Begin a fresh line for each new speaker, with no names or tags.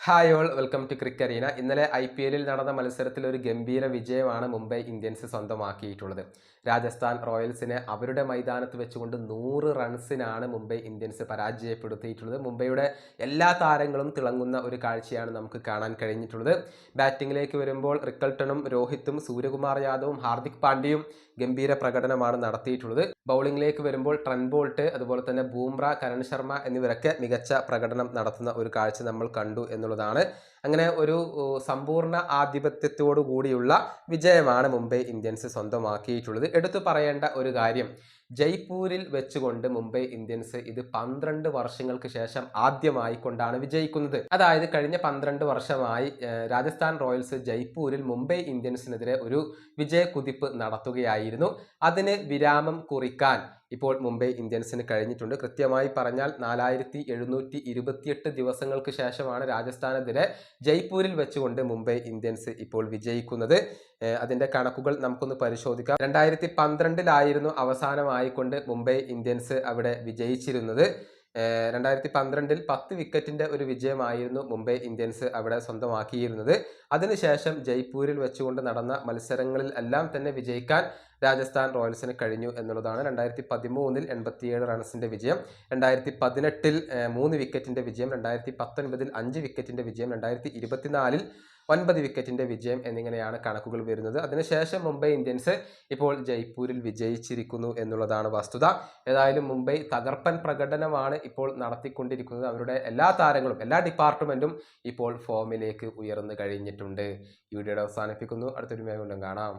Hi all welcome to crick arena. ഇന്നലെ IPL നടന്ന മത്സരത്തിൽ ഒരു ഗംഭീര വിജയമാണ് മുംബൈ ഇന്ത്യൻസ് സ്വന്തമാക്കിയിട്ടുള്ളത്. രാജസ്ഥാൻ റോയൽസിനെ അവരുടെ മൈതാനത്ത് വെച്ചുകൊണ്ട് 100 റൺസിനാണ് മുംബൈ ഇന്ത്യൻസ് പരാജയപ്പെടുത്തിയിട്ടുള്ളത്. മുംബൈയുടെ എല്ലാ താരങ്ങളും തിളങ്ങുന്ന ഒരു കാഴ്ചയാണ് നമുക്ക് കാണാൻ കഴിഞ്ഞിട്ടുള്ളത്. ബാറ്റിങ്ങിലേക്ക് വരുമ്പോൾ റിക്കൾട്ടണും രോഹിത്തും സൂര്യകുമാർ യാദവും ഹാർദിക് പാണ്ഡ്യയും ഗംഭീര പ്രകടനമാണ് നടത്തിയിട്ടുള്ളത്. ബൗളിംഗിലേക്ക് വരുമ്പോൾ ട്രെന്റ് ബോൾട്ട്, അതുപോലെ തന്നെ ബൂംറ, കരൺ ശർമ്മ എന്നിവരൊക്കെ മികച്ച പ്രകടനം നടത്തുന്ന ഒരു കാഴ്ച നമ്മൾ കണ്ടു എന്നുള്ളതാണ്. അങ്ങനെ ഒരു സമ്പൂർണ്ണ ആധിപത്യത്തോടു കൂടിയുള്ള വിജയമാണ് മുംബൈ ഇന്ത്യൻസ് സ്വന്തമാക്കിയിട്ടുള്ളത്. എടുത്തു പറയേണ്ട ഒരു കാര്യം, ജയ്പൂരിൽ വെച്ചുകൊണ്ട് മുംബൈ ഇന്ത്യൻസ് ഇത് 12 വർഷങ്ങൾക്ക് ശേഷം ആദ്യമായി കൊണ്ടാണ് വിജയിക്കുന്നത്. അതായത് കഴിഞ്ഞ 12 വർഷമായി രാജസ്ഥാൻ റോയൽസ് ജയ്പൂരിൽ മുംബൈ ഇന്ത്യൻസിനെതിരെ ഒരു വിജയക്കുതിപ്പ് നടത്തുകയായിരുന്നു. അതിന് വിരാമം കുറിക്കാൻ ഇപ്പോൾ മുംബൈ ഇന്ത്യൻസിന് കഴിഞ്ഞിട്ടുണ്ട്. കൃത്യമായി പറഞ്ഞാൽ 4728 ദിവസങ്ങൾക്ക് ശേഷമാണ് രാജസ്ഥാനെതിരെ ജയ്പൂരിൽ വെച്ചുകൊണ്ട് മുംബൈ ഇന്ത്യൻസ് ഇപ്പോൾ വിജയിക്കുന്നത്. അതിന്റെ കണക്കുകൾ നമുക്കൊന്ന് പരിശോധിക്കാം. 2012 അവസാനമായിക്കൊണ്ട് മുംബൈ ഇന്ത്യൻസ് അവിടെ വിജയിച്ചിരുന്നത്. 2012 10 വിക്കറ്റിന്റെ ഒരു വിജയമായിരുന്നു മുംബൈ ഇന്ത്യൻസ് അവിടെ സ്വന്തമാക്കിയിരുന്നത്. അതിനുശേഷം ജയ്പൂരിൽ വെച്ചുകൊണ്ട് നടന്ന മത്സരങ്ങളിൽ എല്ലാം തന്നെ വിജയിക്കാൻ രാജസ്ഥാൻ റോയൽസിന് കഴിഞ്ഞു എന്നുള്ളതാണ്. 2013 87 റൺസിന്റെ വിജയം, 2018 3 വിക്കറ്റിന്റെ വിജയം, 2019 5 വിക്കറ്റിന്റെ വിജയം, 2024 9 വിക്കറ്റിന്റെ വിജയം എന്നിങ്ങനെയാണ് കണക്കുകൾ വരുന്നത്. അതിനുശേഷം മുംബൈ ഇന്ത്യൻസ് ഇപ്പോൾ ജയ്പൂരിൽ വിജയിച്ചിരിക്കുന്നു എന്നുള്ളതാണ് വസ്തുത. ഏതായാലും മുംബൈ തകർപ്പൻ പ്രകടനമാണ് ഇപ്പോൾ നടത്തിക്കൊണ്ടിരിക്കുന്നത്. അവരുടെ എല്ലാ താരങ്ങളും എല്ലാ ഡിപ്പാർട്ട്മെന്റും ഇപ്പോൾ ഫോമിലേക്ക് ഉയർന്നു കഴിഞ്ഞിട്ടുണ്ട്. ഈ വീഡിയോയുടെ അവസാനിപ്പിക്കുന്നു. അടുത്തൊരു വീഡിയോ കാണാം.